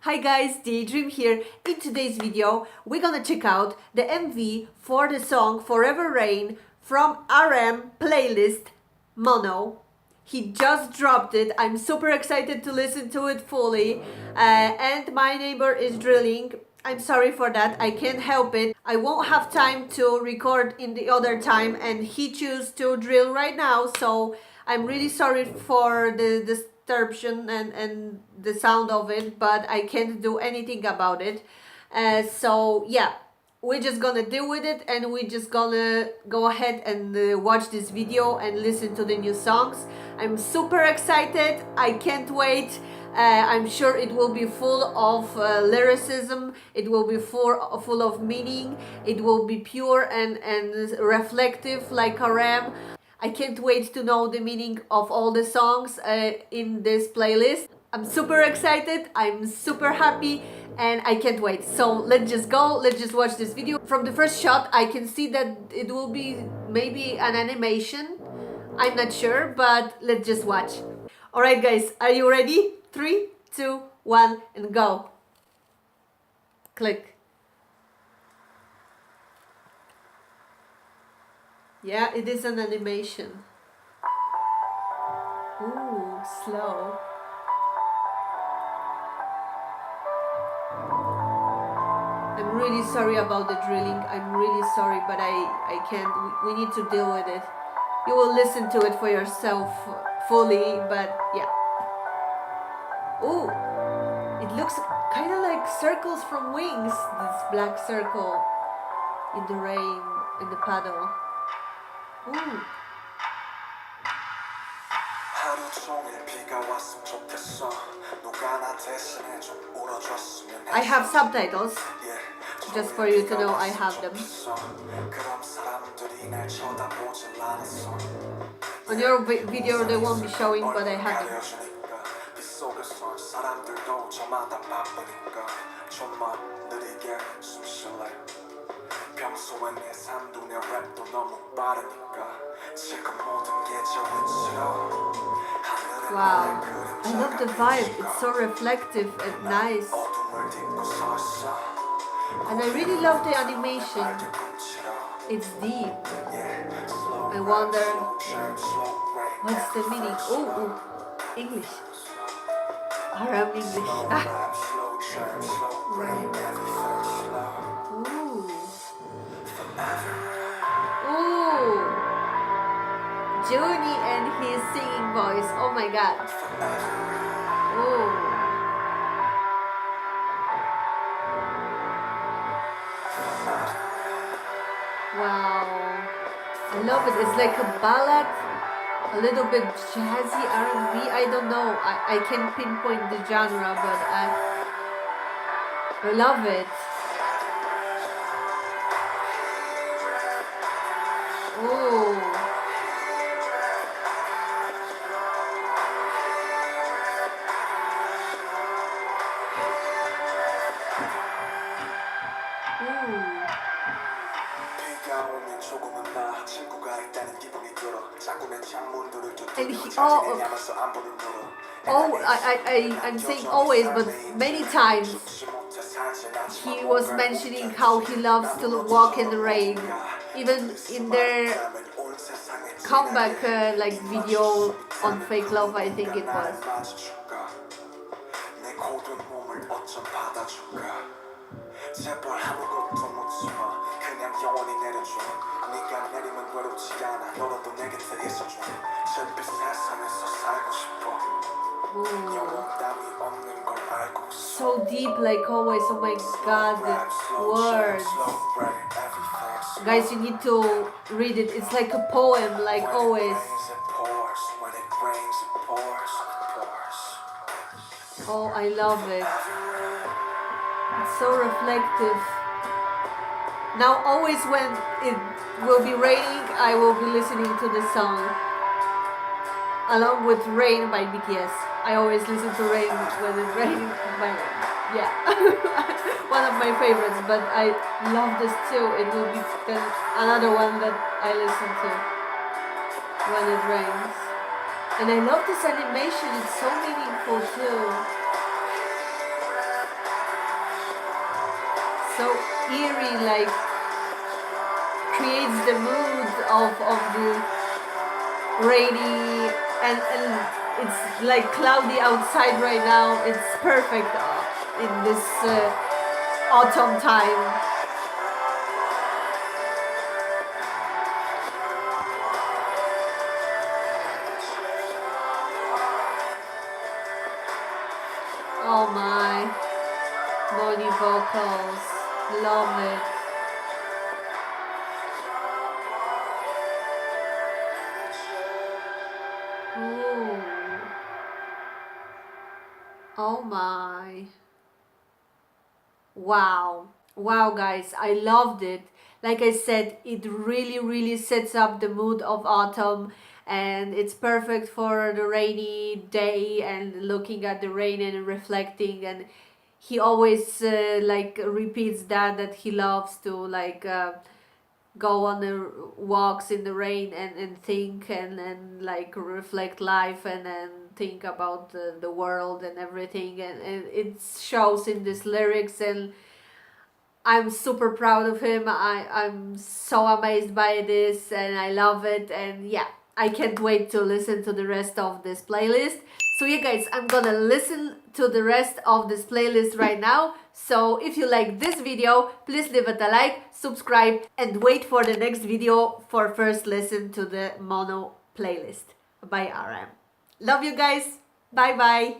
Hi guys, Daydream here. In today's video, we're gonna check out the MV for the song Forever Rain from RM playlist Mono. He just dropped it. I'm super excited to listen to it fully. And my neighbor is drilling. I'm sorry for that. I can't help it. I won't have time to record in the other time, and he chose to drill right now. So I'm really sorry for the disruption and the sound of it, but I can't do anything about it. So yeah, we're just gonna deal with it, and we're just gonna go ahead and watch this video and listen to the new songs. I'm super excited. I can't wait. I'm sure it will be full of lyricism. It will be full of meaning. It will be pure and reflective like RM. I can't wait to know the meaning of all the songs in this playlist. I'm super excited. I'm super happy. And I can't wait. So let's just go. Let's just watch this video. From the first shot, I can see that it will be maybe an animation. I'm not sure, but let's just watch. Alright guys, are you ready? 3, 2, 1, and go. Click. Yeah, it is an animation. Ooh, slow. I'm really sorry about the drilling. I'm really sorry, but I can't. We need to deal with it. You will listen to it for yourself fully, but yeah. Ooh, it looks kind of like circles from wings. This black circle in the rain, in the puddle. Ooh. I have subtitles, just for you to know I have them. On your video they won't be showing, but I have them. Wow, I love the vibe. It's so reflective and nice. And I really love the animation. It's deep. I wonder what's the meaning. Oh, English. RM English. Ooh. Juni and his singing voice. Oh my god. Ooh. Wow. I love it. It's like a ballad, a little bit jazzy R&B. I don't know. I can't pinpoint the genre, but I love it. Ooh. And I'm saying always, but many times he was mentioning how he loves to walk in the rain. Even in their comeback like video on Fake Love, I think it was. So deep, like always. Oh my god, the words. Guys, you need to read it. It's like a poem, like always. Oh, I love it. It's so reflective. Now, always when it will be raining, I will be listening to this song. Along with Rain by BTS. I always listen to Rain when it rains. Yeah, one of my favorites, but I love this too. It will be another one that I listen to when it rains. And I love this animation. It's so meaningful too. so eerie, like creates the mood of the rainy, and it's like cloudy outside right now. It's perfect in this autumn time. Oh my, Molly vocals, love it. Ooh. Oh my. Wow. Wow, guys, I loved it. Like I said, it really, really sets up the mood of autumn, and it's perfect for the rainy day and looking at the rain and reflecting. And he always like repeats that he loves to like go on the walks in the rain and think and like reflect life and think about the world and everything, and it shows in these lyrics, and I'm super proud of him. I'm so amazed by this and I love it, and yeah, I can't wait to listen to the rest of this playlist. So yeah guys, I'm gonna listen to the rest of this playlist right now. So if you like this video, please leave it a like, subscribe, and wait for the next video for first listen to the Mono playlist by RM. Love you guys. Bye bye.